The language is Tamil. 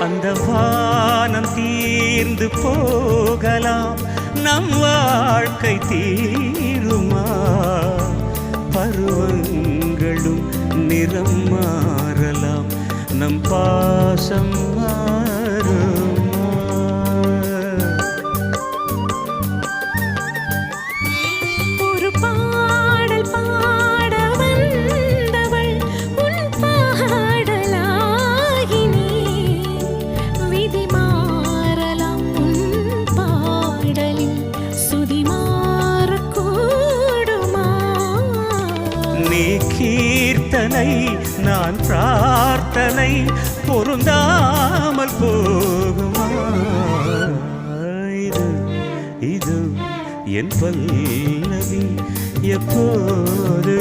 அந்த வானம் தீர்ந்து போகலாம், நம் வாழ்க்கை தீருமா? பருவங்களும் நிறம் மாறலாம், நம் பாசம் மாறுமா? ஒரு பாடல் பாட வந்தவள் உன் பாடலாகினே, விதி மாறலாம் உன் பாடலில் சுதி மாறக்கூடுமா? நீ கீர்த்தனை நான் பிரார்த்தனை, பொருந்தாமல் போகுமா? இது இது என் பல்லவி எப்போது